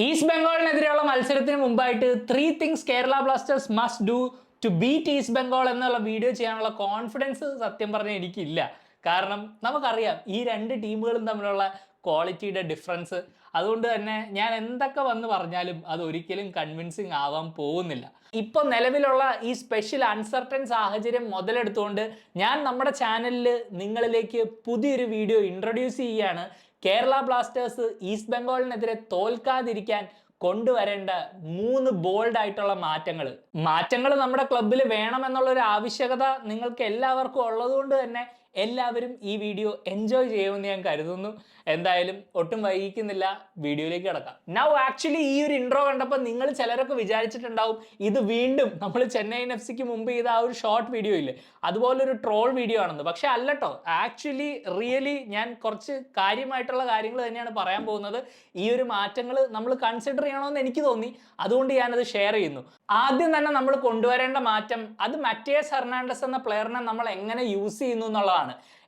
East ബംഗാളിനെതിരെയുള്ള മത്സരത്തിന് മുമ്പായിട്ട് 3 things Kerala Blasters must do to beat East Bengal എന്നുള്ള വീഡിയോ ചെയ്യാനുള്ള കോൺഫിഡൻസ് സത്യം പറഞ്ഞാൽ എനിക്കില്ല. കാരണം നമുക്കറിയാം ഈ രണ്ട് ടീമുകളും തമ്മിലുള്ള ക്വാളിറ്റിയുടെ ഡിഫറൻസ്. അതുകൊണ്ട് തന്നെ ഞാൻ എന്തൊക്കെ വന്ന് പറഞ്ഞാലും അത് ഒരിക്കലും കൺവിൻസിങ് ആവാൻ പോകുന്നില്ല. ഇപ്പോൾ നിലവിലുള്ള ഈ സ്പെഷ്യൽ അൺസർട്ടൻ സാഹചര്യം മുതലെടുത്തുകൊണ്ട് ഞാൻ നമ്മുടെ ചാനലിൽ നിങ്ങളിലേക്ക് പുതിയൊരു വീഡിയോ ഇൻട്രൊഡ്യൂസ് ചെയ്യുകയാണ്. കേരള ബ്ലാസ്റ്റേഴ്സ് ഈസ്റ്റ് ബംഗാളിനെതിരെ തോൽക്കാതിരിക്കാൻ കൊണ്ടുവരേണ്ട 3 ബോൾഡ് ആയിട്ടുള്ള മാറ്റങ്ങൾ നമ്മുടെ ക്ലബിൽ വേണമെന്നുള്ളൊരു ആവശ്യകത നിങ്ങൾക്ക് എല്ലാവർക്കും ഉള്ളതുകൊണ്ട് തന്നെ എല്ലാവരും ഈ വീഡിയോ എൻജോയ് ചെയ്യുമെന്ന് ഞാൻ കരുതുന്നു. എന്തായാലും ഒട്ടും വൈകിക്കുന്നില്ല, വീഡിയോയിലേക്ക് കിടക്കാം. നൗ ആക്ച്വലി ഈ ഒരു ഇൻട്രോ കണ്ടപ്പോൾ നിങ്ങൾ ചിലരൊക്കെ വിചാരിച്ചിട്ടുണ്ടാവും ഇത് വീണ്ടും നമ്മൾ ചെന്നൈയിൻ എഫ് സിക്ക് മുമ്പ് ചെയ്ത ആ ഒരു ഷോർട്ട് വീഡിയോ ഇല്ലേ അതുപോലൊരു ട്രോൾ വീഡിയോ ആണെന്ന്. പക്ഷെ അല്ലട്ടോ, ആക്ച്വലി റിയലി ഞാൻ കുറച്ച് കാര്യമായിട്ടുള്ള കാര്യങ്ങൾ തന്നെയാണ് പറയാൻ പോകുന്നത്. ഈ ഒരു മാറ്റങ്ങൾ നമ്മൾ കൺസിഡർ ചെയ്യണമെന്ന് എനിക്ക് തോന്നി, അതുകൊണ്ട് ഞാനത് ഷെയർ ചെയ്യുന്നു. ആദ്യം തന്നെ നമ്മൾ കൊണ്ടുവരേണ്ട മാറ്റം അത് മറ്റേസ് ഹെർണാണ്ടസ് എന്ന പ്ലെയറിനെ നമ്മൾ എങ്ങനെ യൂസ് ചെയ്യുന്നു എന്നുള്ളതാണ്.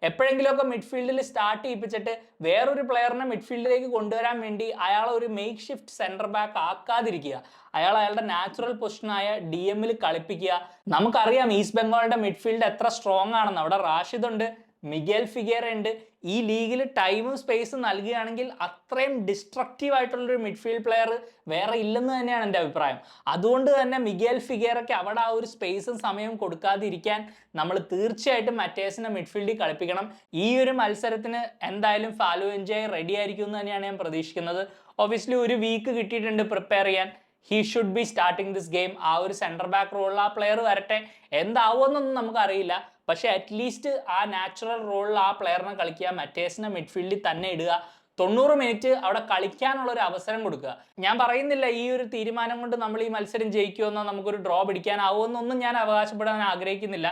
എപ്പോഴെങ്കിലുമൊക്കെ മിഡ്ഫീൽഡിൽ സ്റ്റാർട്ട് ചെയ്യിപ്പിച്ചിട്ട് വേറൊരു പ്ലെയറിനെ മിഡ്ഫീൽഡിലേക്ക് കൊണ്ടുവരാൻ വേണ്ടി അയാളെ ഒരു മേക്ക് ഷിഫ്റ്റ് സെന്റർ ബാക്ക് ആക്കാതിരിക്കുക, അയാളുടെ നാച്ചുറൽ പൊസിഷനായ ഡി എമ്മിൽ കളിപ്പിക്കുക. നമുക്കറിയാം ഈസ്റ്റ് ബംഗാളിന്റെ മിഡ്ഫീൽഡ് എത്ര സ്ട്രോങ് ആണെന്ന്. അവിടെ റാഷിദ് ഉണ്ട്, മിഗേൽ ഫിഗേറ ഉണ്ട്. ഈ ലീഗിൽ ടൈമും സ്പേസും നൽകുകയാണെങ്കിൽ അത്രയും ഡിസ്ട്രക്റ്റീവ് ആയിട്ടുള്ളൊരു മിഡ്ഫീൽഡ് പ്ലെയർ വേറെ ഇല്ലെന്ന് തന്നെയാണ് എൻ്റെ അഭിപ്രായം. അതുകൊണ്ട് തന്നെ മിഗേൽ ഫിഗേറയ്ക്ക് അവിടെ ആ ഒരു സ്പേസും സമയവും കൊടുക്കാതിരിക്കാൻ നമ്മൾ തീർച്ചയായിട്ടും മറ്റേസിനെ മിഡ്ഫീൽഡിൽ കളിപ്പിക്കണം. ഈ ഒരു മത്സരത്തിന് എന്തായാലും ഫാലു എൻജോയ് റെഡി ആയിരിക്കും എന്ന് തന്നെയാണ് ഞാൻ പ്രതീക്ഷിക്കുന്നത്. ഒബ്വിയസ്ലി ഒരു വീക്ക് കിട്ടിയിട്ടുണ്ട് പ്രിപ്പയർ ചെയ്യാൻ. He should be starting this game. ആ ഒരു സെന്റർ ബാക്ക് റോളിൽ ആ പ്ലെയർ വരട്ടെ. എന്താവുമെന്നൊന്നും നമുക്കറിയില്ല, പക്ഷെ അറ്റ്ലീസ്റ്റ് ആ നാച്ചുറൽ റോളിൽ ആ പ്ലെയറിനെ കളിക്കുക, മറ്റേസിനെ മിഡ്ഫീൽഡിൽ തന്നെ ഇടുക, 90 മിനിറ്റ് അവിടെ കളിക്കാനുള്ള ഒരു അവസരം കൊടുക്കുക. ഞാൻ പറയുന്നില്ല ഈ ഒരു തീരുമാനം കൊണ്ട് നമ്മൾ ഈ മത്സരം ജയിക്കുമെന്നോ നമുക്കൊരു ഡ്രോ പിടിക്കാനാവുമെന്നൊന്നും ഞാൻ അവകാശപ്പെടാൻ ആഗ്രഹിക്കുന്നില്ല.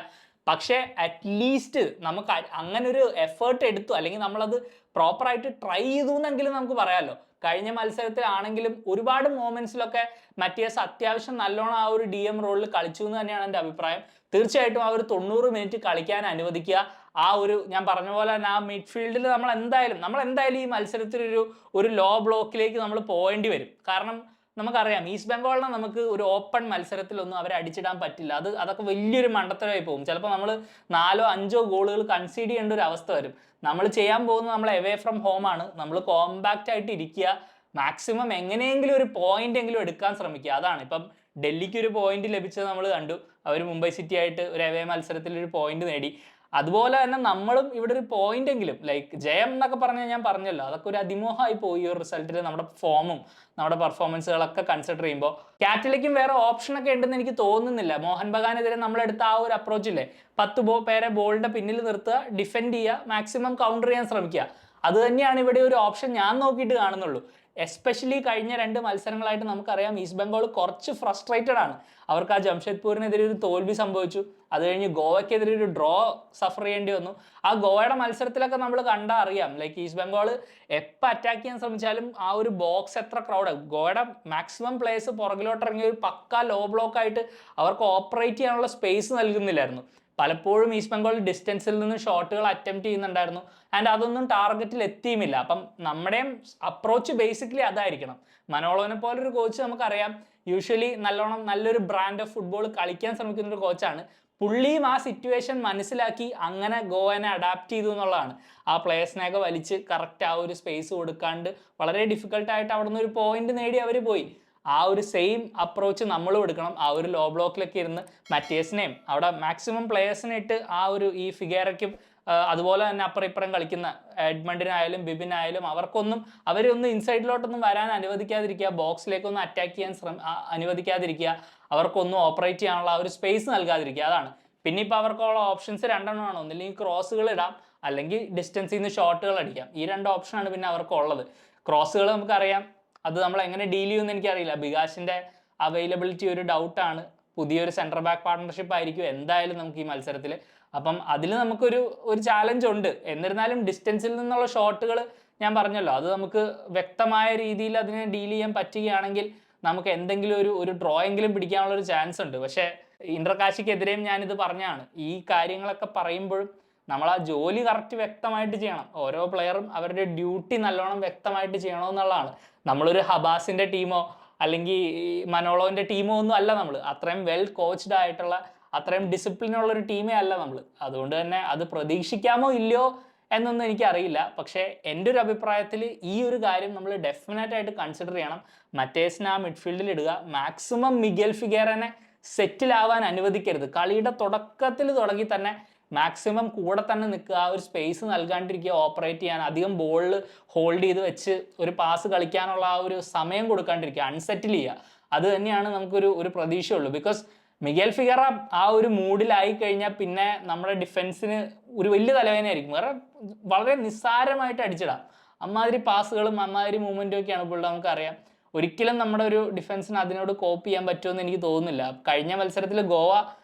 പക്ഷേ അറ്റ്ലീസ്റ്റ് നമുക്ക് അങ്ങനെ ഒരു എഫേർട്ട് എടുത്തു, അല്ലെങ്കിൽ നമ്മളത് പ്രോപ്പറായിട്ട് ട്രൈ ചെയ്തു എന്നെങ്കിലും നമുക്ക് പറയാമല്ലോ. കഴിഞ്ഞ മത്സരത്തിലാണെങ്കിലും ഒരുപാട് മൊമെന്റ്സിലൊക്കെ മറ്റിയസ് അത്യാവശ്യം നല്ലോണം ആ ഒരു ഡി എം റോളിൽ കളിച്ചു എന്ന് തന്നെയാണ് എൻ്റെ അഭിപ്രായം. തീർച്ചയായിട്ടും ആ ഒരു 90 മിനിറ്റ് കളിക്കാൻ അനുവദിക്കുക. ആ ഒരു ഞാൻ പറഞ്ഞ പോലെ തന്നെ ആ മിഡ്ഫീൽഡിൽ നമ്മൾ എന്തായാലും ഈ മത്സരത്തിൽ ഒരു ലോ ബ്ലോക്കിലേക്ക് നമ്മൾ പോകേണ്ടി വരും. കാരണം നമുക്കറിയാം ഈസ്റ്റ് ബംഗാളിനെ നമുക്ക് ഒരു ഓപ്പൺ മത്സരത്തിലൊന്നും അവരെ അടിച്ചിടാൻ പറ്റില്ല. അതൊക്കെ വലിയൊരു മണ്ടത്തരമായി പോകും. ചിലപ്പോൾ നമ്മൾ 4-5 ഗോളുകൾ കൺസീഡ് ചെയ്യേണ്ട ഒരു അവസ്ഥ വരും. നമ്മൾ ചെയ്യാൻ പോകുന്നത് നമ്മൾ എവേ ഫ്രം ഹോം ആണ്. നമ്മൾ കോമ്പാക്റ്റ് ആയിട്ട് ഇരിക്കുക, മാക്സിമം എങ്ങനെയെങ്കിലും ഒരു പോയിന്റ് എങ്കിലും എടുക്കാൻ ശ്രമിക്കുക. അതാണ് ഇപ്പം ഡൽഹിക്ക് ഒരു പോയിന്റ് ലഭിച്ചത് നമ്മൾ കണ്ടു. അവർ മുംബൈ സിറ്റി ആയിട്ട് ഒരു എവേ മത്സരത്തിൽ ഒരു പോയിന്റ് നേടി. അതുപോലെ തന്നെ നമ്മളും ഇവിടെ ഒരു പോയിന്റ് എങ്കിലും, ലൈക്ക് ജയം എന്നൊക്കെ പറഞ്ഞാൽ ഞാൻ പറഞ്ഞല്ലോ, അതൊക്കെ ഒരു അതിമോഹമായി പോയി ഈ ഒരു റിസൾട്ടിൽ. നമ്മുടെ ഫോമും നമ്മുടെ പെർഫോമൻസുകളൊക്കെ കൺസിഡർ ചെയ്യുമ്പോൾ കാറ്റലിക്കും വേറെ ഓപ്ഷനൊക്കെ ഉണ്ടെന്ന് എനിക്ക് തോന്നുന്നില്ല. മോഹൻ ബഗാനെതിരെ നമ്മളെടുത്ത ആ ഒരു അപ്രോച്ച് ഇല്ലേ, 10 പേരെ ബോളിന്റെ പിന്നിൽ നിർത്തുക, ഡിഫെൻഡ് ചെയ്യുക, മാക്സിമം കൗണ്ടർ ചെയ്യാൻ ശ്രമിക്കുക, അത് തന്നെയാണ് ഇവിടെ ഒരു ഓപ്ഷൻ ഞാൻ നോക്കിയിട്ട് കാണുന്നുള്ളൂ. എസ്പെഷ്യലി കഴിഞ്ഞ 2 മത്സരങ്ങളായിട്ട് നമുക്കറിയാം ഈസ്റ്റ് ബംഗാൾ കുറച്ച് ഫ്രസ്ട്രേറ്റഡ് ആണ്. അവർക്ക് ആ ജംഷഡ്പൂരിനെതിരെ ഒരു തോൽവി സംഭവിച്ചു, അത് കഴിഞ്ഞ് ഗോവയ്ക്കെതിരെ ഒരു ഡ്രോ സഫർ ചെയ്യേണ്ടി വന്നു. ആ ഗോവയുടെ മത്സരത്തിലൊക്കെ നമ്മൾ കണ്ടാൽ അറിയാം, ലൈക്ക് ഈസ്റ്റ് ബംഗാൾ എപ്പോൾ അറ്റാക്ക് ചെയ്യാൻ ശ്രമിച്ചാലും ആ ഒരു ബോക്സ് എത്ര ക്രൗഡ്, ഗോവയുടെ മാക്സിമം പ്ലേസ് പുറകിലോട്ട് ഇറങ്ങി ഒരു പക്ക ലോ ബ്ലോക്ക് ആയിട്ട് അവർക്ക് ഓപ്പറേറ്റ് ചെയ്യാനുള്ള സ്പേസ് നൽകുന്നില്ലായിരുന്നു. പലപ്പോഴും ഈസ്റ്റ് ബംഗാൾ ഡിസ്റ്റൻസിൽ നിന്ന് ഷോട്ടുകൾ അറ്റംപ്റ്റ് ചെയ്യുന്നുണ്ടായിരുന്നു, ആൻഡ് അതൊന്നും ടാർഗറ്റിൽ എത്തിയുമില്ല. അപ്പം നമ്മുടെയും അപ്രോച്ച് ബേസിക്കലി അതായിരിക്കണം. മനോളോനെ പോലൊരു കോച്ച് നമുക്കറിയാം യൂഷ്വലി നല്ലൊരു ബ്രാൻഡ് ഓഫ് ഫുട്ബോൾ കളിക്കാൻ ശ്രമിക്കുന്ന ഒരു കോച്ചാണ്. പുള്ളിയും ആ സിറ്റുവേഷൻ മനസ്സിലാക്കി അങ്ങനെ ഗോവനെ അഡാപ്റ്റ് ചെയ്തു എന്നുള്ളതാണ്. ആ പ്ലേയേഴ്സിനെയൊക്കെ വലിച്ച് കറക്റ്റ് ആ ഒരു സ്പേസ് കൊടുക്കാണ്ട് വളരെ ഡിഫിക്കൽട്ടായിട്ട് അവിടെ നിന്ന് ഒരു പോയിന്റ് നേടി അവർ പോയി. ആ ഒരു സെയിം അപ്രോച്ച് നമ്മളും എടുക്കണം. ആ ഒരു ലോ ബ്ലോക്കിലൊക്കെ ഇരുന്ന് മറ്റേസിനെയും അവിടെ മാക്സിമം പ്ലേയേഴ്സിനെ ഇട്ട് ആ ഒരു ഈ ഫിഗേറയ്ക്കും അതുപോലെ തന്നെ അപ്പുറം ഇപ്പുറം കളിക്കുന്ന എഡ്മണ്ടിനായാലും ബിബിനായാലും അവരൊന്നും ഇൻസൈഡിലോട്ടൊന്നും വരാൻ അനുവദിക്കാതിരിക്കുക, ബോക്സിലേക്കൊന്നും അറ്റാക്ക് ചെയ്യാൻ അനുവദിക്കാതിരിക്കുക, അവർക്കൊന്നും ഓപ്പറേറ്റ് ചെയ്യാനുള്ള ആ ഒരു സ്പേസ് നൽകാതിരിക്കുക. അതാണ്. പിന്നെ ഇപ്പോൾ അവർക്കുള്ള ഓപ്ഷൻസ് 2 എണ്ണമാണ്. ഒന്നില്ലെങ്കിൽ ക്രോസുകൾ ഇടാം, അല്ലെങ്കിൽ ഡിസ്റ്റൻസിൽ നിന്ന് ഷോട്ടുകൾ അടിക്കാം. ഈ 2 ഓപ്ഷനാണ് പിന്നെ അവർക്കുള്ളത്. ക്രോസുകൾ നമുക്കറിയാം, അത് നമ്മൾ എങ്ങനെ ഡീൽ ചെയ്യുമെന്ന് എനിക്കറിയില്ല. ബികാഷിന്റെ അവൈലബിലിറ്റി ഒരു ഡൗട്ടാണ്. പുതിയൊരു സെൻട്രൽ ബാക്ക് പാർട്ണർഷിപ്പ് ആയിരിക്കും എന്തായാലും നമുക്ക് ഈ മത്സരത്തിൽ. അപ്പം അതിൽ നമുക്കൊരു ചാലഞ്ച് ഉണ്ട്. എന്നിരുന്നാലും ഡിസ്റ്റൻസിൽ നിന്നുള്ള ഷോട്ടുകൾ ഞാൻ പറഞ്ഞല്ലോ, അത് നമുക്ക് വ്യക്തമായ രീതിയിൽ അതിനെ ഡീൽ ചെയ്യാൻ പറ്റുകയാണെങ്കിൽ നമുക്ക് എന്തെങ്കിലും ഒരു ഡ്രോയെങ്കിലും പിടിക്കാനുള്ള ഒരു ചാൻസ് ഉണ്ട്. പക്ഷേ ഇന്റർകാശിക്കെതിരെയും ഞാനിത് പറഞ്ഞാണ്. ഈ കാര്യങ്ങളൊക്കെ പറയുമ്പോഴും നമ്മൾ ആ ജോലി കറക്റ്റ് വ്യക്തമായിട്ട് ചെയ്യണം. ഓരോ പ്ലെയറും അവരുടെ ഡ്യൂട്ടി നല്ലോണം വ്യക്തമായിട്ട് ചെയ്യണമെന്നുള്ളതാണ്. നമ്മളൊരു ഹബാസിന്റെ ടീമോ അല്ലെങ്കിൽ മനോളോന്റെ ടീമോ ഒന്നും അല്ല നമ്മൾ. അത്രയും വെൽ കോച്ച്ഡ് ആയിട്ടുള്ള അത്രയും ഡിസിപ്ലിൻ ഉള്ള ഒരു ടീമേ അല്ല നമ്മൾ. അതുകൊണ്ട് തന്നെ അത് പ്രതീക്ഷിക്കാമോ ഇല്ലയോ എന്നൊന്നും എനിക്കറിയില്ല. പക്ഷേ എൻ്റെ ഒരു അഭിപ്രായത്തിൽ ഈ ഒരു കാര്യം നമ്മൾ ഡെഫിനറ്റ് ആയിട്ട് കൺസിഡർ ചെയ്യണം. മറ്റേസിനെ ആ മിഡ്ഫീൽഡിൽ ഇടുക, മാക്സിമം മിഗേൽ ഫിഗേറനെ സെറ്റിലാവാൻ അനുവദിക്കരുത്. കളിയുടെ തുടക്കത്തിൽ തുടങ്ങി തന്നെ മാക്സിമം കൂടെ തന്നെ നിൽക്കുക, ആ ഒരു സ്പേസ് നൽകാണ്ടിരിക്കുക, ഓപ്പറേറ്റ് ചെയ്യാൻ, അധികം ബോളിൽ ഹോൾഡ് ചെയ്ത് വെച്ച് ഒരു പാസ് കളിക്കാനുള്ള ആ ഒരു സമയം കൊടുക്കാണ്ടിരിക്കുക, അൺസെറ്റിൽ ചെയ്യുക. അത് തന്നെയാണ് നമുക്കൊരു പ്രതീക്ഷയുള്ളൂ. ബിക്കോസ് മിഗേൽ ഫിഗറ ആ ഒരു മൂഡിലായി കഴിഞ്ഞാൽ പിന്നെ നമ്മുടെ ഡിഫൻസിന് ഒരു വലിയ തലവേദനയായിരിക്കും. വളരെ നിസ്സാരമായിട്ട് അടിച്ചിടാം. അമ്മാതിരി പാസുകളും അമ്മാതിരി മൂവ്മെൻറ്റും ഒക്കെയാണ് ഇപ്പോൾ നമുക്കറിയാം. ഒരിക്കലും നമ്മുടെ ഒരു ഡിഫൻസിന് അതിനോട് കോപ്പ് ചെയ്യാൻ പറ്റുമെന്ന് എനിക്ക് തോന്നുന്നില്ല. കഴിഞ്ഞ മത്സരത്തിൽ ഗോവ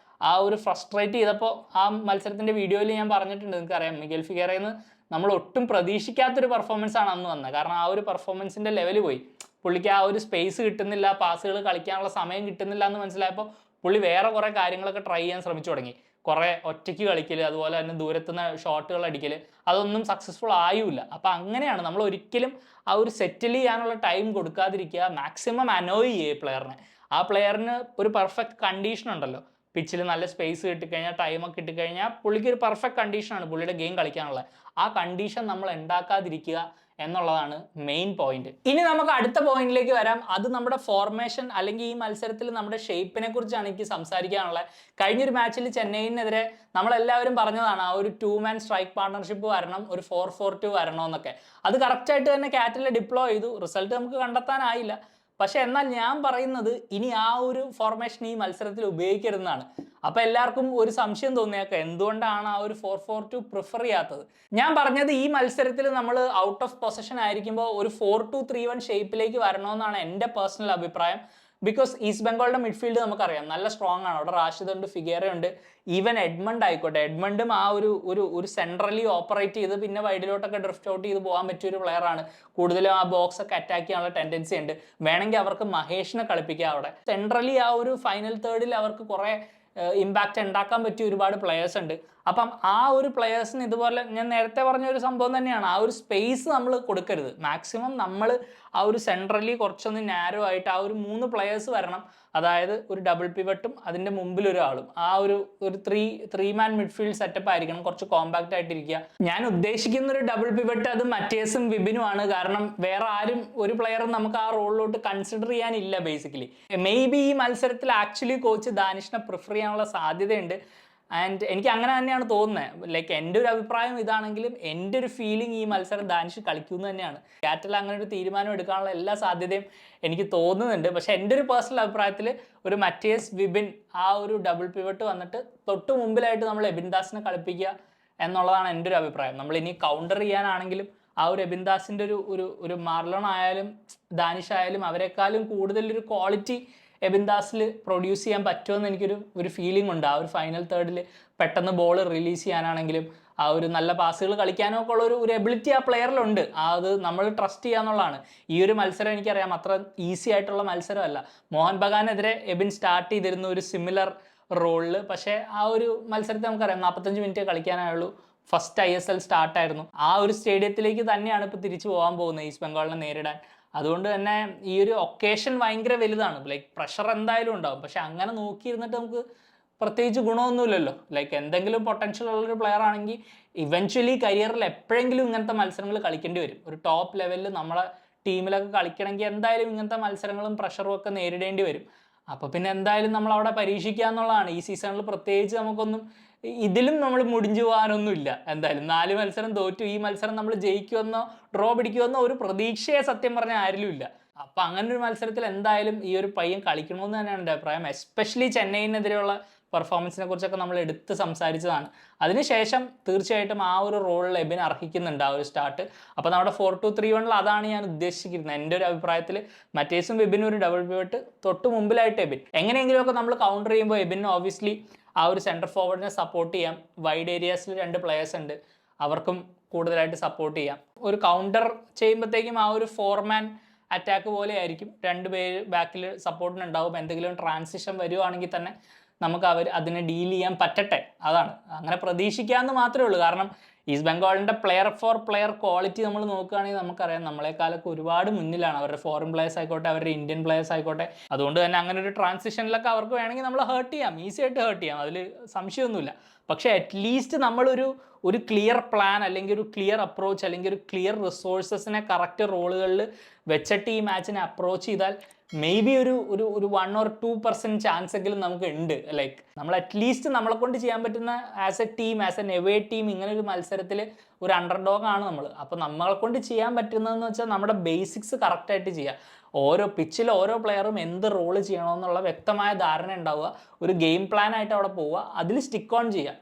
ആ ഒരു ഫ്രസ്ട്രേറ്റ് ചെയ്തപ്പോൾ ആ മത്സരത്തിൻ്റെ വീഡിയോയിൽ ഞാൻ പറഞ്ഞിട്ടുണ്ട്, നിങ്ങൾക്കറിയാം, മിഗേൽ ഫിഗറയിൽ നിന്ന് നമ്മൾ ഒട്ടും പ്രതീക്ഷിക്കാത്തൊരു പെർഫോമൻസ് ആണ് അന്ന് വന്നത്. കാരണം ആ ഒരു പെർഫോമൻസിൻ്റെ ലെവൽ പോയി. പുള്ളിക്ക് ആ ഒരു സ്പേസ് കിട്ടുന്നില്ല, പാസുകൾ കളിക്കാനുള്ള സമയം കിട്ടുന്നില്ല എന്ന് മനസ്സിലായപ്പോൾ പുള്ളി വേറെ കുറേ കാര്യങ്ങളൊക്കെ ട്രൈ ചെയ്യാൻ ശ്രമിച്ചു തുടങ്ങി. കുറേ ഒറ്റയ്ക്ക് കളിക്കൽ, അതുപോലെ തന്നെ ദൂരത്തുനിന്ന് ഷോട്ടുകൾ അടിക്കൽ, അതൊന്നും സക്സസ്ഫുൾ ആയില്ല. അപ്പം അങ്ങനെയാണ് നമ്മൾ ഒരിക്കലും ആ ഒരു സെറ്റിൽ ചെയ്യാനുള്ള ടൈം കൊടുക്കാതിരിക്കുക. മാക്സിമം അനോയ് ചെയ്യുക പ്ലെയറിനെ. ആ പ്ലെയറിന് ഒരു പെർഫെക്റ്റ് കണ്ടീഷൻ ഉണ്ടല്ലോ, പിച്ചിൽ നല്ല സ്പേസ് കിട്ടിക്കഴിഞ്ഞാൽ, ടൈമൊക്കെ കിട്ടിക്കഴിഞ്ഞാൽ പുള്ളിക്ക് ഒരു പെർഫെക്റ്റ് കണ്ടീഷനാണ് പുള്ളിയുടെ ഗെയിം കളിക്കാനുള്ളത്. ആ കണ്ടീഷൻ നമ്മൾ ഉണ്ടാക്കാതിരിക്കുക എന്നുള്ളതാണ് മെയിൻ പോയിന്റ്. ഇനി നമുക്ക് അടുത്ത പോയിന്റിലേക്ക് വരാം. അത് നമ്മുടെ ഫോർമേഷൻ അല്ലെങ്കിൽ ഈ മത്സരത്തിൽ നമ്മുടെ ഷേപ്പിനെ കുറിച്ചാണ് എനിക്ക് സംസാരിക്കാനുള്ളത്. കഴിഞ്ഞൊരു മാച്ചിൽ ചെന്നൈയിനെതിരെ നമ്മളെല്ലാവരും പറഞ്ഞതാണ് ആ ഒരു 2-man സ്ട്രൈക്ക് പാർട്ണർഷിപ്പ് വരണം, ഒരു 4-4-2 വരണമെന്നൊക്കെ. അത് കറക്റ്റായിട്ട് തന്നെ കാറ്റിൽ ഡിപ്ലോയ് ചെയ്തു. റിസൾട്ട് നമുക്ക് കണ്ടെത്താനായില്ല. പക്ഷെ എന്നാൽ ഞാൻ പറയുന്നത് ഇനി ആ ഒരു ഫോർമേഷൻ ഈ മത്സരത്തിൽ ഉപയോഗിക്കരുതെന്നാണ്. അപ്പൊ എല്ലാവർക്കും ഒരു സംശയം തോന്നിയേക്കാം, എന്തുകൊണ്ടാണ് ആ ഒരു 4-4-2 പ്രിഫർ ചെയ്യാത്തത്. ഞാൻ പറഞ്ഞത് ഈ മത്സരത്തിൽ നമ്മൾ ഔട്ട് ഓഫ് പൊസിഷൻ ആയിരിക്കുമ്പോൾ ഒരു 4-2-3-1 ഷേപ്പിലേക്ക് വരണമെന്നാണ് എൻ്റെ പേഴ്സണൽ അഭിപ്രായം. ബിക്കോസ് ഈസ്റ്റ് ബംഗാളിന്റെ മിഡ്ഫീൽഡ് നമുക്കറിയാം നല്ല സ്ട്രോങ് ആണ്. അവിടെ റാഷിദ് ഉണ്ട്, ഫിഗേറ ഉണ്ട്, ഈവൻ എഡ്മണ്ട് ആയിക്കോട്ടെ. എഡ്മണ്ടും ആ ഒരു സെൻട്രലി ഓപ്പറേറ്റ് ചെയ്ത് പിന്നെ വൈഡിലോട്ടൊക്കെ ഡ്രിഫ്റ്റ് ഔട്ട് ചെയ്ത് പോകാൻ പറ്റിയ ഒരു പ്ലെയർ ആണ്. കൂടുതലും ആ ബോക്സ് ഒക്കെ അറ്റാക്ക് ചെയ്യാനുള്ള ടെൻഡൻസി ഉണ്ട്. വേണമെങ്കിൽ അവർക്ക് മഹേഷിനെ കളിപ്പിക്കാം അവിടെ. സെൻട്രലി ആ ഒരു ഫൈനൽ തേർഡിൽ അവർക്ക് കുറേ ഇമ്പാക്റ്റ് ഉണ്ടാക്കാൻ പറ്റിയ ഒരുപാട് പ്ലെയേഴ്സ് ഉണ്ട്. അപ്പം ആ ഒരു പ്ലെയേഴ്സിന് ഇതുപോലെ ഞാൻ നേരത്തെ പറഞ്ഞ ഒരു സംഭവം തന്നെയാണ്, ആ ഒരു സ്പേസ് നമ്മൾ കൊടുക്കരുത്. മാക്സിമം നമ്മൾ ആ ഒരു സെൻട്രലി കുറച്ചൊന്ന് നാരോ ആയിട്ട് ആ ഒരു 3 പ്ലെയേഴ്സ് വരണം. അതായത് ഒരു ഡബിൾ പിവട്ടും അതിൻ്റെ മുമ്പിൽ ഒരാളും. ആ ഒരു ത്രീ മാൻ മിഡ്ഫീൽഡ് സെറ്റപ്പ് ആയിരിക്കണം, കുറച്ച് കോമ്പാക്റ്റ് ആയിട്ടിരിക്കുക. ഞാൻ ഉദ്ദേശിക്കുന്ന ഒരു ഡബിൾ പിവട്ട് അത് മറ്റേസും വിബിനും ആണ്. കാരണം വേറെ ആരും ഒരു പ്ലെയറും നമുക്ക് ആ റോളിലോട്ട് കൺസിഡർ ചെയ്യാനില്ല ബേസിക്കലി. മേ ബി ഈ മത്സരത്തിൽ ആക്ച്വലി കോച്ച് ദാനിഷിനെ പ്രിഫർ ചെയ്യാനുള്ള സാധ്യതയുണ്ട്. ആൻഡ് എനിക്ക് അങ്ങനെ തന്നെയാണ് തോന്നുന്നത്. ലൈക്ക് എൻ്റെ ഒരു അഭിപ്രായം ഇതാണെങ്കിലും എൻ്റെ ഒരു ഫീലിംഗ് ഈ മത്സരം ദാനിഷ് കളിക്കുന്നു തന്നെയാണ്. കാറ്റിൽ അങ്ങനെ ഒരു തീരുമാനം എടുക്കാനുള്ള എല്ലാ സാധ്യതയും എനിക്ക് തോന്നുന്നുണ്ട്. പക്ഷേ എൻ്റെ ഒരു പേഴ്സണൽ അഭിപ്രായത്തിൽ ഒരു മറ്റേസ് വിബിൻ ആ ഒരു ഡബിൾ പിവട്ട് വന്നിട്ട് തൊട്ട് മുമ്പിലായിട്ട് നമ്മൾ എബിൻ ദാസിനെ കളിപ്പിക്കുക എന്നുള്ളതാണ് എൻ്റെ ഒരു അഭിപ്രായം. നമ്മളിനി കൗണ്ടർ ചെയ്യാനാണെങ്കിലും ആ ഒരു എബിൻ ദാസിൻ്റെ ഒരു മാർലോൺ ആയാലും ദാനിഷ് ആയാലും അവരെക്കാളും കൂടുതലൊരു ക്വാളിറ്റി എബിൻ ദാസിൽ പ്രൊഡ്യൂസ് ചെയ്യാൻ പറ്റുമെന്ന് എനിക്കൊരു ഫീലിംഗ് ഉണ്ട്. ആ ഒരു ഫൈനൽ തേർഡിൽ പെട്ടെന്ന് ബോൾ റിലീസ് ചെയ്യാനാണെങ്കിലും ആ ഒരു നല്ല പാസുകൾ കളിക്കാനോ ഒക്കെ ഉള്ള ഒരു എബിലിറ്റി ആ പ്ലെയറിലുണ്ട്. അത് നമ്മൾ ട്രസ്റ്റ് ചെയ്യാന്നുള്ളതാണ്. ഈ ഒരു മത്സരം എനിക്കറിയാം അത്ര ഈസി ആയിട്ടുള്ള മത്സരമല്ല. മോഹൻ ബഗാനെതിരെ എബിൻ സ്റ്റാർട്ട് ചെയ്തിരുന്ന ഒരു സിമിലർ റോളിൽ. പക്ഷേ ആ ഒരു മത്സരത്തിൽ നമുക്കറിയാം 45 മിനിറ്റ് കളിക്കാനായുള്ളൂ. ഫസ്റ്റ് ISL സ്റ്റാർട്ടായിരുന്നു. ആ ഒരു സ്റ്റേഡിയത്തിലേക്ക് തന്നെയാണ് ഇപ്പോൾ തിരിച്ചു പോകാൻ പോകുന്നത് ഈസ്റ്റ് ബംഗാളിനെ നേരിടാൻ. അതുകൊണ്ട് തന്നെ ഈ ഒരു ഒക്കേഷൻ ഭയങ്കര വലുതാണ്. ലൈക്ക് പ്രഷർ എന്തായാലും ഉണ്ടാവും. പക്ഷെ അങ്ങനെ നോക്കിയിരുന്നിട്ട് നമുക്ക് പ്രത്യേകിച്ച് ഗുണമൊന്നുമില്ലല്ലോ. ലൈക്ക് എന്തെങ്കിലും പൊട്ടൻഷ്യൽ ഉള്ളൊരു പ്ലെയർ ആണെങ്കിൽ ഇവൻച്വലി കരിയറിൽ എപ്പോഴെങ്കിലും ഇങ്ങനത്തെ മത്സരങ്ങൾ കളിക്കേണ്ടി വരും. ഒരു ടോപ്പ് ലെവലിൽ നമ്മളെ ടീമിലൊക്കെ കളിക്കണമെങ്കിൽ എന്തായാലും ഇങ്ങനത്തെ മത്സരങ്ങളും പ്രഷറും ഒക്കെ നേരിടേണ്ടി വരും. അപ്പോൾ പിന്നെ എന്തായാലും നമ്മൾ അവിടെ പരീക്ഷിക്കുക എന്നുള്ളതാണ്. ഈ സീസണിൽ പ്രത്യേകിച്ച് നമുക്കൊന്നും ഇതിലും നമ്മൾ മുടിഞ്ഞു പോകാനൊന്നുമില്ല. എന്തായാലും 4 മത്സരം തോറ്റു. ഈ മത്സരം നമ്മൾ ജയിക്കുമെന്നോ ഡ്രോ പിടിക്കുമെന്നോ ഒരു പ്രതീക്ഷയെ സത്യം പറഞ്ഞാൽ ആരിലും ഇല്ല. അപ്പം അങ്ങനെ ഒരു മത്സരത്തിൽ എന്തായാലും ഈ ഒരു പയ്യൻ കളിക്കണമെന്ന് തന്നെയാണ് എൻ്റെ അഭിപ്രായം. എസ്പെഷ്യലി ചെന്നൈയിനെതിരെയുള്ള പെർഫോമൻസിനെ കുറിച്ചൊക്കെ നമ്മൾ എടുത്ത് സംസാരിച്ചതാണ്. അതിനുശേഷം തീർച്ചയായിട്ടും ആ ഒരു റോളിൽ എബിൻ അർഹിക്കുന്നുണ്ട്, ആ ഒരു സ്റ്റാർട്ട്. അപ്പോൾ നമ്മുടെ 4-2-3-1 അതാണ് ഞാൻ ഉദ്ദേശിക്കുന്നത്. എൻ്റെ ഒരു അഭിപ്രായത്തിൽ മറ്റേസും എബിനും ഒരു ഡബിൾ പിവട്ട്, തൊട്ട് മുമ്പിലായിട്ട് എബിൻ. എങ്ങനെയെങ്കിലുമൊക്കെ നമ്മൾ കൗണ്ടർ ചെയ്യുമ്പോൾ എബിന് ഓബ്വിയസ്ലി ആ ഒരു സെൻറ്റർ ഫോർവേഡിനെ സപ്പോർട്ട് ചെയ്യാം. വൈഡ് ഏരിയാസിൽ 2 പ്ലെയേഴ്സ് ഉണ്ട്, അവർക്കും കൂടുതലായിട്ട് സപ്പോർട്ട് ചെയ്യാം. ഒരു കൗണ്ടർ ചെയ്യുമ്പോഴത്തേക്കും ആ ഒരു 4-man അറ്റാക്ക് പോലെ ആയിരിക്കും. 2 പേര് ബാക്കിൽ സപ്പോർട്ടിനുണ്ടാവും. എന്തെങ്കിലും ട്രാൻസിഷൻ വരുവാണെങ്കിൽ തന്നെ നമുക്ക് അതിനെ ഡീൽ ചെയ്യാൻ പറ്റട്ടെ. അതാണ്, അങ്ങനെ പ്രതീക്ഷിക്കാമെന്ന് മാത്രമേ ഉള്ളൂ. കാരണം ഈസ്റ്റ് ബംഗാളിൻ്റെ പ്ലെയർ ഫോർ പ്ലെയർ ക്വാളിറ്റി നമ്മൾ നോക്കുകയാണെങ്കിൽ നമുക്കറിയാം നമ്മളെക്കാളൊക്കെ ഒരുപാട് മുന്നിലാണ്. അവരുടെ ഫോറിൻ പ്ലേയേഴ്സ് ആയിക്കോട്ടെ, അവരുടെ ഇന്ത്യൻ പ്ലേയേഴ്സ് ആയിക്കോട്ടെ. അതുകൊണ്ട് തന്നെ അങ്ങനെ ഒരു ട്രാൻസിഷനിലൊക്കെ അവർക്ക് വേണമെങ്കിൽ നമ്മൾ ഹേർട്ട് ചെയ്യാം, ഈസി ആയിട്ട് ഹേർട്ട് ചെയ്യാം, അതിൽ സംശയമൊന്നുമില്ല. പക്ഷേ അറ്റ്ലീസ്റ്റ് ഒരു ക്ലിയർ പ്ലാൻ, അല്ലെങ്കിൽ ഒരു ക്ലിയർ അപ്രോച്ച്, അല്ലെങ്കിൽ ഒരു ക്ലിയർ റിസോഴ്സസിനെ കറക്റ്റ് റോളുകളിൽ വെച്ചിട്ട് ഈ മാച്ചിനെ അപ്രോച്ച് ചെയ്താൽ മേ ബി ഒരു 1 or 2% ചാൻസ് എങ്കിലും നമുക്ക് ഉണ്ട്. ലൈക്ക് നമ്മൾ അറ്റ്ലീസ്റ്റ് നമ്മളെ കൊണ്ട് ചെയ്യാൻ പറ്റുന്ന as A team, as an away team, ഇങ്ങനെ ഒരു മത്സരത്തിൽ ഒരു അണ്ടർഡോഗ് ആണ് നമ്മൾ. അപ്പോൾ നമ്മളെ കൊണ്ട് ചെയ്യാൻ പറ്റുന്നതെന്ന് വെച്ചാൽ നമ്മുടെ ബേസിക്സ് കറക്റ്റായിട്ട് ചെയ്യുക. ഓരോ പിച്ചിൽ ഓരോ പ്ലെയറും എന്ത് റോള് ചെയ്യണമെന്നുള്ള വ്യക്തമായ ധാരണ ഉണ്ടാവുക, ഒരു ഗെയിം പ്ലാൻ ആയിട്ട് അവിടെ പോവുക, അതിൽ സ്റ്റിക്ക് ഓൺ ചെയ്യുക.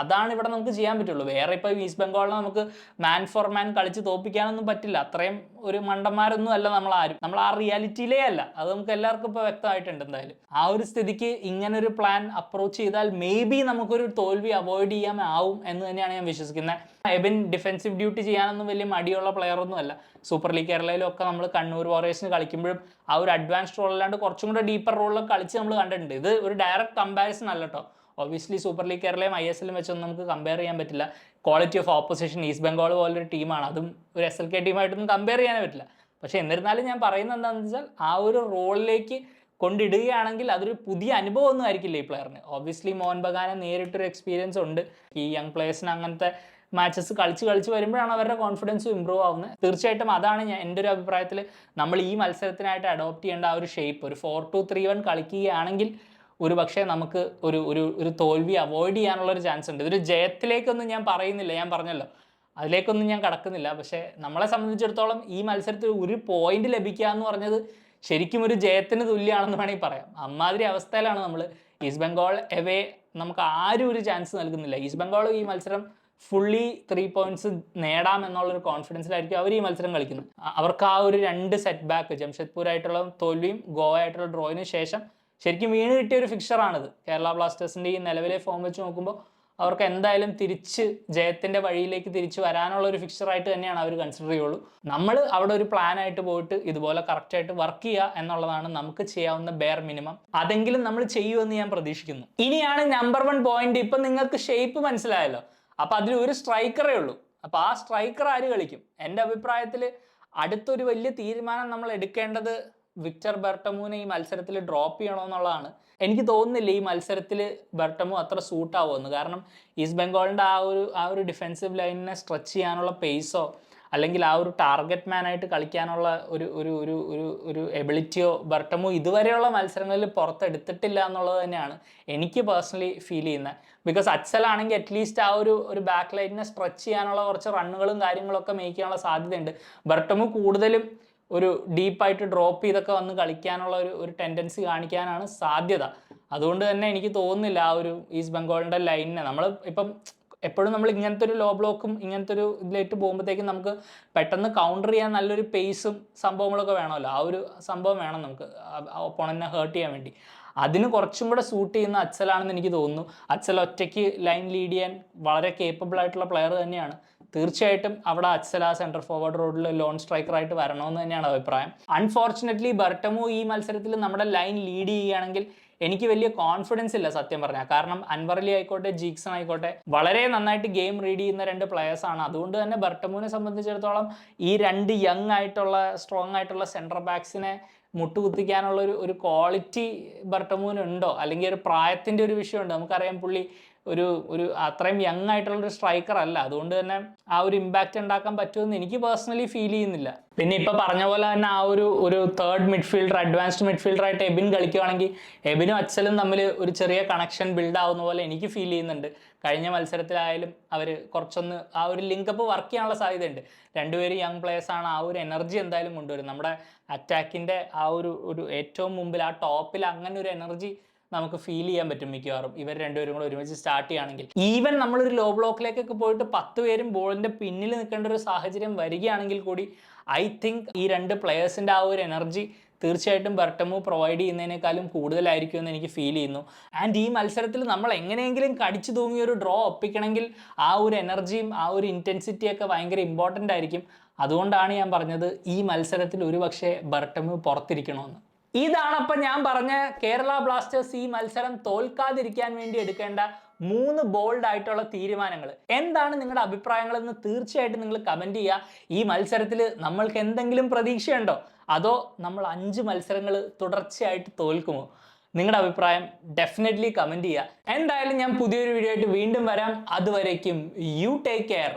അതാണ് ഇവിടെ നമുക്ക് ചെയ്യാൻ പറ്റുള്ളൂ. വേറെ ഇപ്പോൾ ഈസ്റ്റ് ബംഗാളിനെ നമുക്ക് മാൻ ഫോർ മാൻ കളിച്ച് തോൽപ്പിക്കാനൊന്നും പറ്റില്ല. അത്രയും ഒരു മണ്ടന്മാരൊന്നും അല്ല നമ്മളാരും, നമ്മൾ ആ റിയാലിറ്റിയിലേ അല്ല. അത് നമുക്ക് എല്ലാവർക്കും ഇപ്പോൾ വ്യക്തമായിട്ടുണ്ട്. എന്തായാലും ആ ഒരു സ്ഥിതിക്ക് ഇങ്ങനൊരു പ്ലാൻ അപ്രോച്ച് ചെയ്താൽ മേ ബി നമുക്കൊരു തോൽവി അവോയ്ഡ് ചെയ്യാൻ ആവും എന്ന് തന്നെയാണ് ഞാൻ വിശ്വസിക്കുന്നത്. എബിൻ ഡിഫെൻസീവ് ഡ്യൂട്ടി ചെയ്യാനൊന്നും വലിയ മടിയുള്ള പ്ലെയർ ഒന്നും അല്ല. സൂപ്പർ ലീഗ് കേരളയിലൊക്കെ നമ്മൾ കണ്ണൂർ വാറിയേഴ്സിന് കളിക്കുമ്പോഴും ആ ഒരു അഡ്വാൻസ്ഡ് റോൾ അല്ലാണ്ട് കുറച്ചും കൂടെ ഡീപ്പർ റോളിലൊക്കെ കളിച്ച് നമ്മൾ കണ്ടിട്ടുണ്ട്. ഇത് ഒരു ഡയറക്റ്റ് കമ്പാരിസൺ അല്ല കേട്ടോ. ഒബ്വിയസ്ലി സൂപ്പർ ലീഗ് കേരളയും ISL വെച്ചൊന്നും നമുക്ക് കമ്പയർ ചെയ്യാൻ പറ്റില്ല. Quality of opposition east Bengal പോലൊരു ടീമാണ്, അതും ഒരു SLK ടീമായിട്ടൊന്നും കമ്പയർ ചെയ്യാനേ പറ്റില്ല. പക്ഷേ എന്നിരുന്നാലും ഞാൻ പറയുന്നത് എന്താണെന്ന് വെച്ചാൽ ആ ഒരു റോളിലേക്ക് കൊണ്ടിടുകയാണെങ്കിൽ അതൊരു പുതിയ അനുഭവമൊന്നും ആയിരിക്കില്ല ഈ പ്ലെയറിന്. ഒബ്വിയസ്ലി മോഹൻ ബഗാനെ നേരിട്ടൊരു എക്സ്പീരിയൻസ് ഉണ്ട്. ഈ യങ് പ്ലേയേഴ്സിന് അങ്ങനത്തെ മാച്ചസ് കളിച്ച് വരുമ്പോഴാണ് അവരുടെ കോൺഫിഡൻസും ഇമ്പ്രൂവ് ആവുന്നത്. തീർച്ചയായിട്ടും അതാണ് എൻ്റെ ഒരു അഭിപ്രായത്തിൽ നമ്മൾ ഈ മത്സരത്തിനായിട്ട് അഡോപ്റ്റ് ചെയ്യേണ്ട ആ ഒരു ഷേപ്പ്. ഒരു 4-2-3-1 കളിക്കുകയാണെങ്കിൽ ഒരു പക്ഷേ നമുക്ക് ഒരു തോൽവി അവോയ്ഡ് ചെയ്യാനുള്ളൊരു ചാൻസ് ഉണ്ട്. ഇതൊരു ജയത്തിലേക്കൊന്നും ഞാൻ പറയുന്നില്ല, ഞാൻ പറഞ്ഞല്ലോ അതിലേക്കൊന്നും ഞാൻ കടക്കുന്നില്ല. പക്ഷേ നമ്മളെ സംബന്ധിച്ചിടത്തോളം ഈ മത്സരത്തിൽ ഒരു പോയിന്റ് ലഭിക്കുക എന്ന് പറഞ്ഞത് ശരിക്കും ഒരു ജയത്തിന് തുല്യമാണെന്ന് വേണമെങ്കിൽ പറയാം. അമ്മാതിരി അവസ്ഥയിലാണ് നമ്മൾ. ഈസ്റ്റ് ബംഗാൾ എവേ നമുക്ക് ആരും ഒരു ചാൻസ് നൽകുന്നില്ല. ഈസ്റ്റ് ബംഗാൾ ഈ മത്സരം ഫുള്ളി 3 പോയിന്റ്സ് നേടാം എന്നുള്ളൊരു കോൺഫിഡൻസിലായിരിക്കും അവർ ഈ മത്സരം കളിക്കുന്നത്. അവർക്ക് ആ ഒരു 2 സെറ്റ് ബാക്ക്, ജംഷഡ്പൂർ ആയിട്ടുള്ള തോൽവിയും ഗോവ ആയിട്ടുള്ള ഡ്രോയിന് ശേഷം ശരിക്കും വീണ് കിട്ടിയ ഒരു ഫിക്സറാണിത്. കേരള ബ്ലാസ്റ്റേഴ്സിൻ്റെ ഈ നിലവിലെ ഫോം വെച്ച് നോക്കുമ്പോൾ അവർക്ക് എന്തായാലും തിരിച്ച് ജയത്തിൻ്റെ വഴിയിലേക്ക് തിരിച്ച് വരാനുള്ള ഒരു ഫിക്സറായിട്ട് തന്നെയാണ് അവർ കൺസിഡർ ചെയ്യുള്ളൂ. നമ്മൾ അവിടെ ഒരു പ്ലാനായിട്ട് പോയിട്ട് ഇതുപോലെ കറക്റ്റായിട്ട് വർക്ക് ചെയ്യുക എന്നുള്ളതാണ് നമുക്ക് ചെയ്യാവുന്ന ബെയർ മിനിമം. അതെങ്കിലും നമ്മൾ ചെയ്യുമെന്ന് ഞാൻ പ്രതീക്ഷിക്കുന്നു. ഇനിയാണ് നമ്പർ 1 പോയിന്റ്. ഇപ്പം നിങ്ങൾക്ക് ഷേപ്പ് മനസ്സിലായല്ലോ. അപ്പം അതിലൊരു സ്ട്രൈക്കറേ ഉള്ളൂ. അപ്പോൾ ആ സ്ട്രൈക്കർ ആര് കളിക്കും? എൻ്റെ അഭിപ്രായത്തിൽ അടുത്തൊരു വലിയ തീരുമാനം നമ്മൾ എടുക്കേണ്ടത് വിക്ടർ ബെർട്ടമൂനെ ഈ മത്സരത്തിൽ ഡ്രോപ്പ് ചെയ്യണമെന്നുള്ളതാണ്. എനിക്ക് തോന്നുന്നില്ല ഈ മത്സരത്തിൽ ബെർട്ടമു അത്ര സൂട്ടാവുമെന്ന്. കാരണം ഈസ്റ്റ് ബംഗാളിൻ്റെ ആ ഒരു ഡിഫെൻസീവ് ലൈനിനെ സ്ട്രെച്ച് ചെയ്യാനുള്ള പേസോ അല്ലെങ്കിൽ ആ ഒരു ടാർഗറ്റ് മാനായിട്ട് കളിക്കാനുള്ള ഒരു എബിലിറ്റിയോ ബെർട്ടമു ഇതുവരെയുള്ള മത്സരങ്ങളിൽ പുറത്തെടുത്തിട്ടില്ല എന്നുള്ളത് തന്നെയാണ് എനിക്ക് പേഴ്സണലി ഫീൽ ചെയ്യുന്നത്. ബിക്കോസ് അച്ഛലാണെങ്കിൽ അറ്റ്ലീസ്റ്റ് ആ ഒരു ബാക്ക് ലൈനിനെ സ്ട്രെച്ച് ചെയ്യാനുള്ള കുറച്ച് റണ്ണുകളും കാര്യങ്ങളൊക്കെ മേക്ക് ചെയ്യാനുള്ള സാധ്യതയുണ്ട്. ബെർട്ടമു കൂടുതലും ഒരു ഡീപ്പായിട്ട് ഡ്രോപ്പ് ചെയ്തൊക്കെ വന്ന് കളിക്കാനുള്ള ഒരു ടെൻഡൻസി കാണിക്കാനാണ് സാധ്യത. അതുകൊണ്ട് തന്നെ എനിക്ക് തോന്നുന്നില്ല ആ ഒരു ഈസ്റ്റ് ബംഗാളിൻ്റെ ലൈനിനെ നമ്മൾ ഇപ്പം എപ്പോഴും നമ്മൾ ഇങ്ങനത്തെ ഒരു ലോ ബ്ലോക്കും ഇങ്ങനത്തെ ഒരു ഇതിലേക്ക് പോകുമ്പോഴത്തേക്കും നമുക്ക് പെട്ടെന്ന് കൗണ്ടർ ചെയ്യാൻ നല്ലൊരു പേസും സംഭവങ്ങളൊക്കെ വേണമല്ലോ. ആ ഒരു സംഭവം വേണം നമുക്ക് ഒപ്പോണന്റിനെ ഹേർട്ട് ചെയ്യാൻ വേണ്ടി. അതിന് കുറച്ചും കൂടെ സൂട്ട് ചെയ്യുന്ന അച്ഛലാണെന്ന് എനിക്ക് തോന്നുന്നു. അച്ഛൽ ഒറ്റയ്ക്ക് ലൈൻ ലീഡ് ചെയ്യാൻ വളരെ കേപ്പബിൾ ആയിട്ടുള്ള പ്ലെയർ തന്നെയാണ്. തീർച്ചയായിട്ടും അവിടെ അച്ഛല സെൻറ്റർ ഫോർവേഡ് റോഡിൽ ലോൺ സ്ട്രൈക്കറായിട്ട് വരണമെന്ന് തന്നെയാണ് അഭിപ്രായം. അൺഫോർച്ചുനേറ്റ്ലി ബെർട്ടമു ഈ മത്സരത്തിൽ നമ്മുടെ ലൈൻ ലീഡ് ചെയ്യുകയാണെങ്കിൽ എനിക്ക് വലിയ കോൺഫിഡൻസ് ഇല്ല സത്യം പറഞ്ഞാൽ. കാരണം അൻവർ അലി ആയിക്കോട്ടെ ജീക്സൺ ആയിക്കോട്ടെ വളരെ നന്നായിട്ട് ഗെയിം റീഡ് ചെയ്യുന്ന 2 പ്ലെയേഴ്സാണ്. അതുകൊണ്ട് തന്നെ ബെർട്ടമുവിനെ സംബന്ധിച്ചിടത്തോളം ഈ 2 യങ് ആയിട്ടുള്ള സ്ട്രോങ് ആയിട്ടുള്ള സെൻറ്റർ ബാക്സിനെ മുട്ടുകുത്തിക്കാനുള്ള ഒരു ക്വാളിറ്റി ബെർട്ടമുവിനുണ്ടോ, അല്ലെങ്കിൽ ഒരു പ്രായത്തിൻ്റെ ഒരു വിഷയമുണ്ട്. നമുക്കറിയാം പുള്ളി ഒരു അത്രയും യങ് ആയിട്ടുള്ളൊരു സ്ട്രൈക്കർ അല്ല. അതുകൊണ്ട് തന്നെ ആ ഒരു ഇമ്പാക്റ്റ് ഉണ്ടാക്കാൻ പറ്റുമെന്ന് എനിക്ക് പേഴ്സണലി ഫീൽ ചെയ്യുന്നില്ല. പിന്നെ ഇപ്പം പറഞ്ഞ പോലെ തന്നെ ആ ഒരു തേർഡ് മിഡ്ഫീൽഡർ, അഡ്വാൻസ്ഡ് മിഡ്ഫീൽഡറായിട്ട് എബിൻ കളിക്കുകയാണെങ്കിൽ എബിനും അച്ഛലും തമ്മിൽ ഒരു ചെറിയ കണക്ഷൻ ബിൽഡ് ആവുന്ന പോലെ എനിക്ക് ഫീൽ ചെയ്യുന്നുണ്ട്. കഴിഞ്ഞ മത്സരത്തിലായാലും അവർ കുറച്ചൊന്ന് ആ ഒരു ലിങ്കപ്പ് വർക്ക് ചെയ്യാനുള്ള സാധ്യതയുണ്ട്. രണ്ടുപേരും യങ് പ്ലേയേഴ്സാണ്. ആ ഒരു എനർജി എന്തായാലും കൊണ്ടുവരും. നമ്മുടെ അറ്റാക്കിൻ്റെ ആ ഒരു ഏറ്റവും മുമ്പിൽ ആ ടോപ്പിൽ അങ്ങനെ ഒരു എനർജി നമുക്ക് ഫീൽ ചെയ്യാൻ പറ്റും മിക്കവാറും ഇവർ രണ്ടുപേരും കൂടെ ഒരുമിച്ച് സ്റ്റാർട്ട് ചെയ്യുകയാണെങ്കിൽ. ഈവൻ നമ്മളൊരു ലോ ബ്ലോക്കിലേക്കൊക്കെ പോയിട്ട് 10 പേരും ബോളിൻ്റെ പിന്നിൽ നിൽക്കേണ്ട ഒരു സാഹചര്യം വരികയാണെങ്കിൽ കൂടി ഐ തിങ്ക് ഈ 2 പ്ലെയേഴ്സിൻ്റെ ആ ഒരു എനർജി തീർച്ചയായിട്ടും ബെർട്ടമു പ്രൊവൈഡ് ചെയ്യുന്നതിനേക്കാളും കൂടുതലായിരിക്കും എന്ന് എനിക്ക് ഫീൽ ചെയ്യുന്നു. ആൻഡ് ഈ മത്സരത്തിൽ നമ്മൾ എങ്ങനെയെങ്കിലും കടിച്ചു തൂങ്ങി ഒരു ഡ്രോ ഒപ്പിക്കണമെങ്കിൽ ആ ഒരു എനർജിയും ആ ഒരു ഇൻറ്റൻസിറ്റിയൊക്കെ ഭയങ്കര ഇമ്പോർട്ടൻ്റ് ആയിരിക്കും. അതുകൊണ്ടാണ് ഞാൻ പറഞ്ഞത് ഈ മത്സരത്തിൽ ഒരുപക്ഷെ ബെർട്ടമു പുറത്തിരിക്കണമെന്ന്. ഇതാണ് അപ്പം ഞാൻ പറഞ്ഞ കേരള ബ്ലാസ്റ്റേഴ്സ് ഈ മത്സരം തോൽക്കാതിരിക്കാൻ വേണ്ടി എടുക്കേണ്ട 3 ബോൾഡ് ആയിട്ടുള്ള തീരുമാനങ്ങൾ. എന്താണ് നിങ്ങളുടെ അഭിപ്രായങ്ങൾ എന്ന് തീർച്ചയായിട്ടും നിങ്ങൾ കമന്റ് ചെയ്യുക. ഈ മത്സരത്തിൽ നമ്മൾക്ക് എന്തെങ്കിലും പ്രതീക്ഷയുണ്ടോ, അതോ നമ്മൾ 5 മത്സരങ്ങൾ തുടർച്ചയായിട്ട് തോൽക്കുമോ? നിങ്ങളുടെ അഭിപ്രായം ഡെഫിനറ്റ്ലി കമന്റ് ചെയ്യുക. എന്തായാലും ഞാൻ പുതിയൊരു വീഡിയോ ആയിട്ട് വീണ്ടും വരാം. അതുവരേക്കും you take care.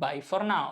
Bye for now.